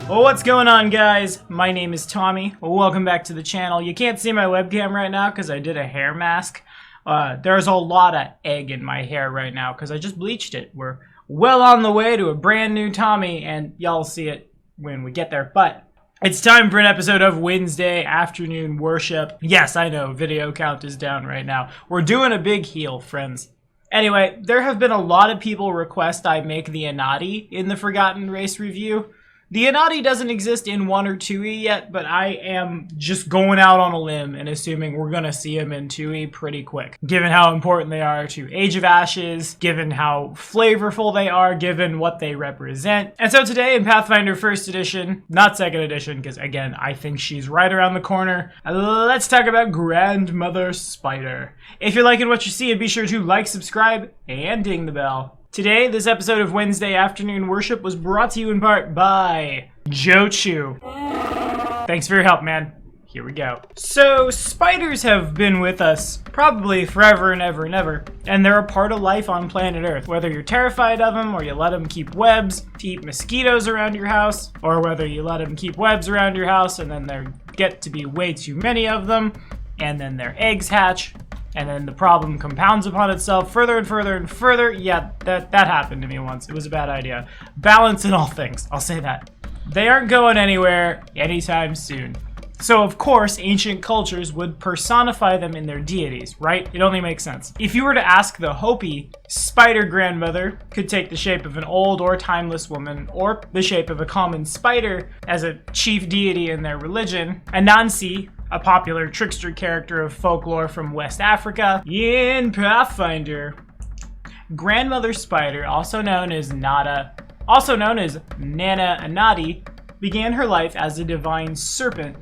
Well, what's going on, guys? My name is Tommy. Welcome back to the channel. You can't see my webcam right now because I did a hair mask. There's a lot of egg in my hair right now because I just bleached it. We're well on the way to a brand new Tommy, and y'all see it when we get there. But it's time for an episode of Wednesday Afternoon Worship. Yes, I know, video count is down right now. We're doing a big heal, friends. Anyway, there have been a lot of people request I make the annatee in the Forgotten Race review. The annatee doesn't exist in 1 or 2e yet, but I am just going out on a limb and assuming we're going to see them in 2e pretty quick. Given how important they are to Age of Ashes, given how flavorful they are, given what they represent. And so today in Pathfinder 1st Edition, not 2nd Edition, because again, I think she's right around the corner, let's talk about Grandmother Spider. If you're liking what you see, be sure to like, subscribe, and ding the bell. Today, this episode of Wednesday Afternoon Worship was brought to you in part by Jochu. Thanks for your help, man. Here we go. So, spiders have been with us probably forever and ever and ever, and they're a part of life on planet Earth. Whether you're terrified of them, or you let them keep webs to eat mosquitoes around your house, or whether you let them keep webs around your house and then there get to be way too many of them, and then their eggs hatch, and then the problem compounds upon itself further and further and further. Yeah, that happened to me once. It was a bad idea. Balance in all things. I'll say that. They aren't going anywhere anytime soon. So, of course, ancient cultures would personify them in their deities, right? It only makes sense. If you were to ask the Hopi, Spider Grandmother could take the shape of an old or timeless woman, or the shape of a common spider as a chief deity in their religion. Anansi, a popular trickster character of folklore from West Africa. In Pathfinder, Grandmother Spider, also known as Nana Annatee, began her life as a divine serpent.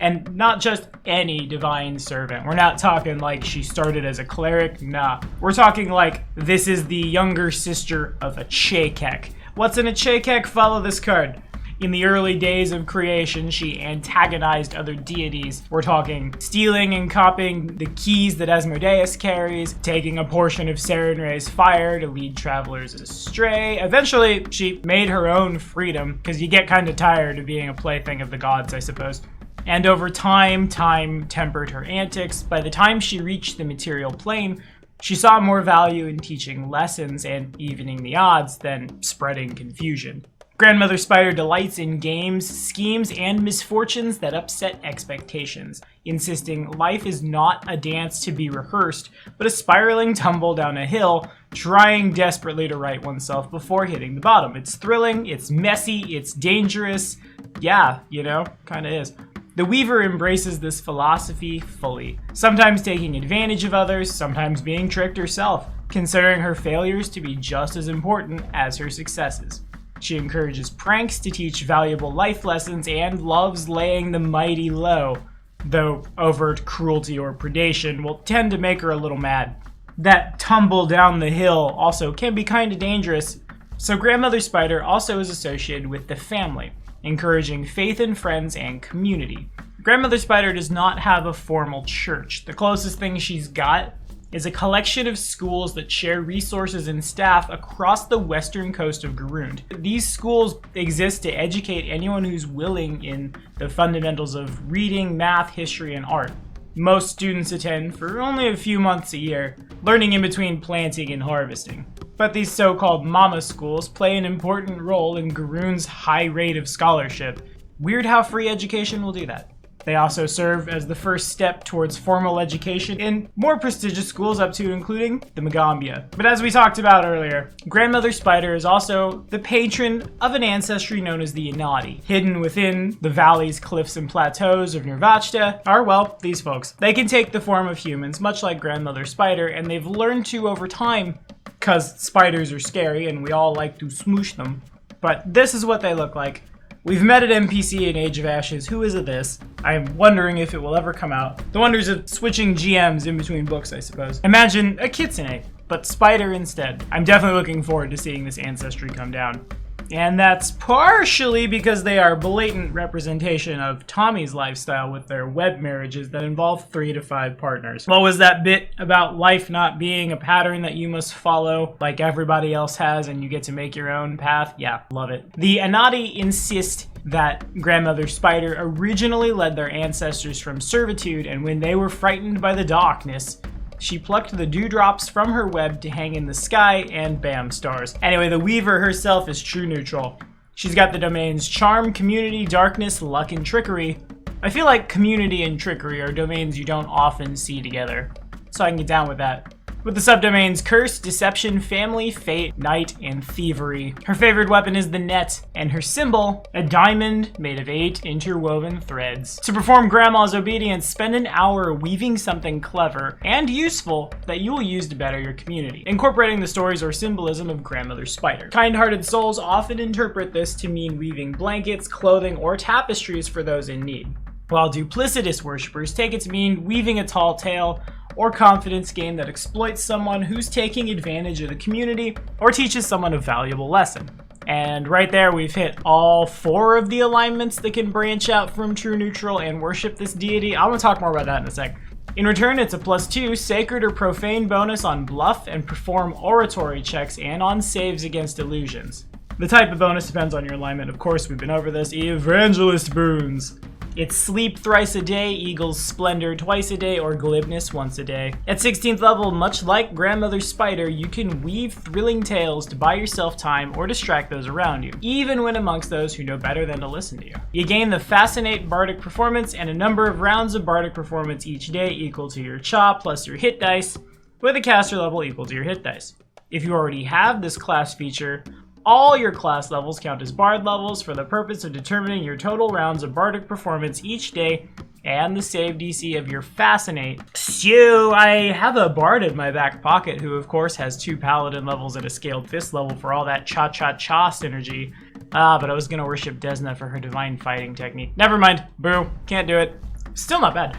And not just any divine servant. We're not talking like she started as a cleric, nah. We're talking like this is the younger sister of a Chekek. What's in a Chekek? Follow this card. In the early days of creation, she antagonized other deities. We're talking stealing and copying the keys that Asmodeus carries, taking a portion of Sarenrae's fire to lead travelers astray. Eventually, she made her own freedom, because you get kind of tired of being a plaything of the gods, I suppose. And over time tempered her antics. By the time she reached the material plane, she saw more value in teaching lessons and evening the odds than spreading confusion. Grandmother Spider delights in games, schemes, and misfortunes that upset expectations, insisting life is not a dance to be rehearsed, but a spiraling tumble down a hill, trying desperately to right oneself before hitting the bottom. It's thrilling, it's messy, it's dangerous. Yeah, kinda is. The Weaver embraces this philosophy fully, sometimes taking advantage of others, sometimes being tricked herself, considering her failures to be just as important as her successes. She encourages pranks to teach valuable life lessons and loves laying the mighty low, though overt cruelty or predation will tend to make her a little mad. That tumble down the hill also can be kind of dangerous, so Grandmother Spider also is associated with the family, encouraging faith in friends and community. Grandmother Spider does not have a formal church. The closest thing she's got is a collection of schools that share resources and staff across the western coast of Garund. These schools exist to educate anyone who's willing in the fundamentals of reading, math, history, and art. Most students attend for only a few months a year, learning in between planting and harvesting. But these so-called mama schools play an important role in Garund's high rate of scholarship. Weird how free education will do that. They also serve as the first step towards formal education in more prestigious schools up to including the Magambia. But as we talked about earlier, Grandmother Spider is also the patron of an ancestry known as the annatee. Hidden within the valleys, cliffs, and plateaus of Nirvachta are, well, these folks. They can take the form of humans, much like Grandmother Spider, and they've learned to over time, because spiders are scary and we all like to smoosh them. But this is what they look like. We've met an NPC in Age of Ashes. Who is it this? I'm wondering if it will ever come out. The wonders of switching GMs in between books, I suppose. Imagine a kitsune, but spider instead. I'm definitely looking forward to seeing this ancestry come down. And that's partially because they are blatant representation of Tommy's lifestyle with their web marriages that involve 3 to 5 partners. What was that bit about life not being a pattern that you must follow like everybody else has and you get to make your own path? Yeah, love it. The annatee insist that Grandmother Spider originally led their ancestors from servitude, and when they were frightened by the darkness, she plucked the dewdrops from her web to hang in the sky, and bam, stars. Anyway, the Weaver herself is true neutral. She's got the domains Charm, Community, Darkness, Luck, and Trickery. I feel like Community and Trickery are domains you don't often see together, so I can get down with that. With the subdomains Curse, Deception, Family, Fate, Night, and Thievery. Her favorite weapon is the net, and her symbol, a diamond made of 8 interwoven threads. To perform Grandma's obedience, spend an hour weaving something clever and useful that you will use to better your community, incorporating the stories or symbolism of Grandmother Spider. Kind-hearted souls often interpret this to mean weaving blankets, clothing, or tapestries for those in need, while duplicitous worshippers take it to mean weaving a tall tale or confidence game that exploits someone who's taking advantage of the community or teaches someone a valuable lesson. And right there we've hit all 4 of the alignments that can branch out from true neutral and worship this deity. I'm gonna talk more about that in a sec. In return, it's a +2 sacred or profane bonus on bluff and perform oratory checks and on saves against illusions. The type of bonus depends on your alignment. Of course, we've been over this. Evangelist boons. It's Sleep thrice a day, Eagle's Splendor twice a day, or Glibness once a day. At 16th level, much like Grandmother Spider, you can weave thrilling tales to buy yourself time or distract those around you, even when amongst those who know better than to listen to you. You gain the Fascinate Bardic Performance and a number of rounds of Bardic Performance each day equal to your CHA plus your hit dice, with a caster level equal to your hit dice. If you already have this class feature, all your class levels count as Bard levels for the purpose of determining your total rounds of Bardic Performance each day and the save DC of your Fascinate. So I have a Bard in my back pocket who of course has 2 Paladin levels and a Scaled Fist level for all that cha-cha-cha synergy. But I was gonna worship Desna for her divine fighting technique. Never mind, boo, can't do it. Still not bad.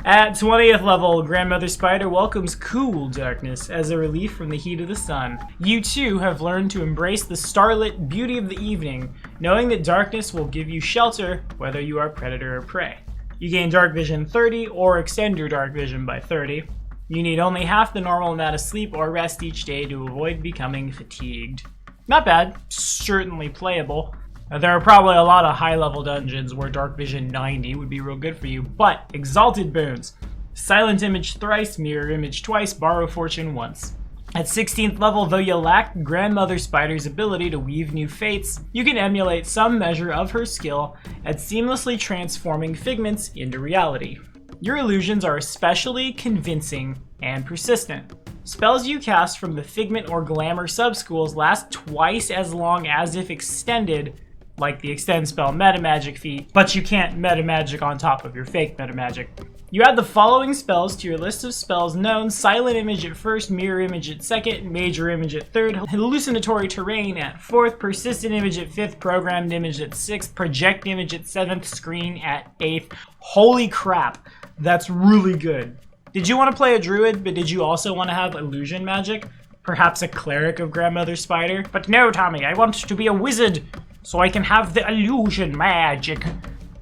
At 20th level, Grandmother Spider welcomes cool darkness as a relief from the heat of the sun. You too have learned to embrace the starlit beauty of the evening, knowing that darkness will give you shelter whether you are predator or prey. You gain Dark Vision 30 or extend your Dark Vision by 30. You need only half the normal amount of sleep or rest each day to avoid becoming fatigued. Not bad, certainly playable. There are probably a lot of high-level dungeons where Dark Vision 90 would be real good for you, but Exalted Boons. Silent Image thrice, Mirror Image twice, Borrow Fortune once. At 16th level, though you lack Grandmother Spider's ability to weave new fates, you can emulate some measure of her skill at seamlessly transforming figments into reality. Your illusions are especially convincing and persistent. Spells you cast from the Figment or Glamour subschools last twice as long as if extended, like the extend spell metamagic feat, but you can't metamagic on top of your fake metamagic. You add the following spells to your list of spells known: Silent Image at 1st, Mirror Image at 2nd, Major Image at 3rd, Hallucinatory Terrain at 4th, Persistent Image at 5th, Programmed Image at 6th, Project Image at 7th, Screen at 8th. Holy crap, that's really good. Did you want to play a druid, but did you also want to have illusion magic? Perhaps a cleric of Grandmother Spider? But no, Tommy, I want to be a wizard, so I can have the illusion magic.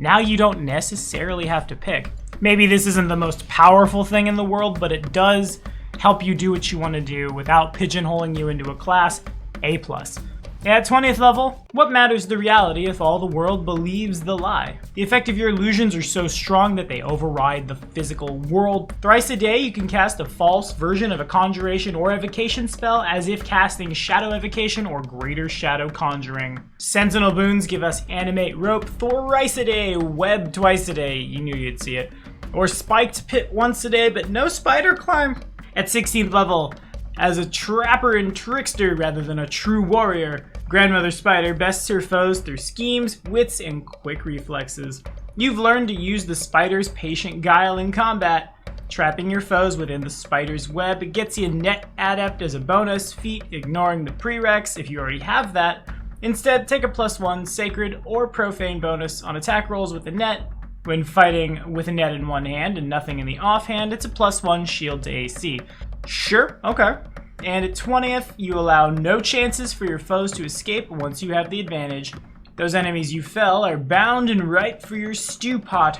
Now you don't necessarily have to pick. Maybe this isn't the most powerful thing in the world, but it does help you do what you want to do without pigeonholing you into a class. A+. At 20th level, what matters the reality if all the world believes the lie? The effect of your illusions are so strong that they override the physical world. Thrice a day, you can cast a false version of a conjuration or evocation spell as if casting Shadow Evocation or Greater Shadow Conjuring. Sentinel boons give us Animate Rope thrice a day, Web twice a day, you knew you'd see it, or Spiked Pit once a day, but no Spider Climb. At 16th level, as a trapper and trickster rather than a true warrior, Grandmother Spider bests her foes through schemes, wits, and quick reflexes. You've learned to use the spider's patient guile in combat. Trapping your foes within the spider's web gets you Net Adept as a bonus feat, ignoring the prereqs if you already have that. Instead, take a +1 sacred or profane bonus on attack rolls with the net. When fighting with a net in one hand and nothing in the offhand, it's a +1 shield to AC. Sure, okay. And at 20th, you allow no chances for your foes to escape once you have the advantage. Those enemies you fell are bound and ripe for your stew pot,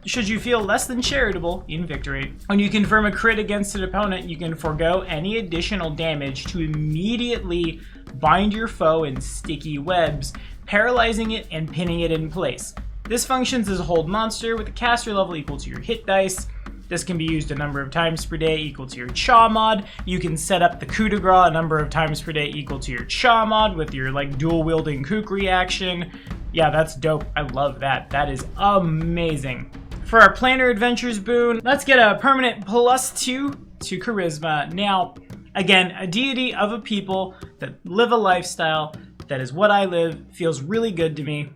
should you feel less than charitable in victory. When you confirm a crit against an opponent, you can forego any additional damage to immediately bind your foe in sticky webs, paralyzing it and pinning it in place. This functions as a hold monster with a caster level equal to your hit dice. This can be used a number of times per day equal to your Cha mod. You can set up the coup de grace a number of times per day equal to your Cha mod with your like dual wielding kook reaction. Yeah, that's dope. I love that. That is amazing. For our Planner Adventures boon, let's get a permanent +2 to charisma. Now, again, a deity of a people that live a lifestyle that is what I live feels really good to me.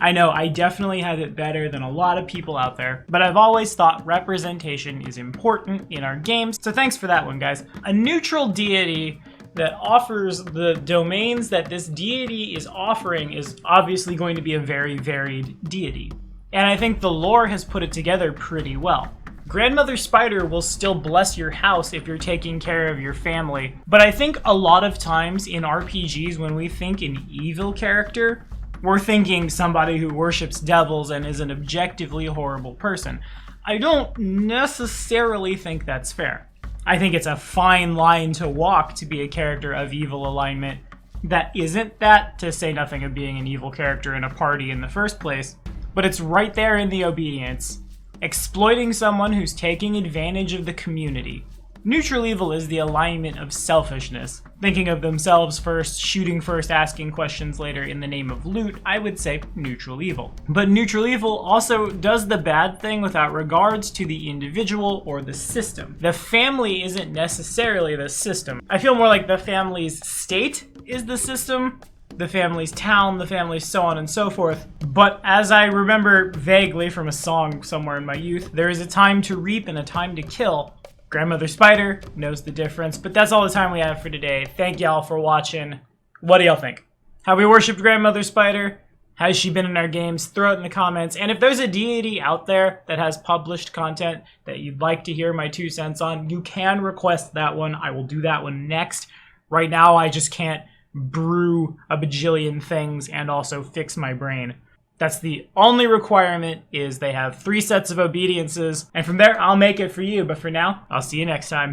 I know I definitely have it better than a lot of people out there, but I've always thought representation is important in our games, so thanks for that one, guys. A neutral deity that offers the domains that this deity is offering is obviously going to be a very varied deity. And I think the lore has put it together pretty well. Grandmother Spider will still bless your house if you're taking care of your family, but I think a lot of times in RPGs when we think an evil character, we're thinking somebody who worships devils and is an objectively horrible person. I don't necessarily think that's fair. I think it's a fine line to walk to be a character of evil alignment that isn't that, to say nothing of being an evil character in a party in the first place, but it's right there in the obedience. Exploiting someone who's taking advantage of the community. Neutral evil is the alignment of selfishness. Thinking of themselves first, shooting first, asking questions later in the name of loot, I would say neutral evil. But neutral evil also does the bad thing without regards to the individual or the system. The family isn't necessarily the system. I feel more like the family's state is the system, the family's town, the family's so on and so forth. But as I remember vaguely from a song somewhere in my youth, there is a time to reap and a time to kill. Grandmother Spider knows the difference, but that's all the time we have for today. Thank y'all for watching. What do y'all think? Have we worshipped Grandmother Spider? Has she been in our games? Throw it in the comments. And if there's a deity out there that has published content that you'd like to hear my 2 cents on, you can request that one. I will do that one next. Right now, I just can't brew a bajillion things and also fix my brain. That's the only requirement, is they have 3 sets of obediences, and from there I'll make it for you. But for now, I'll see you next time.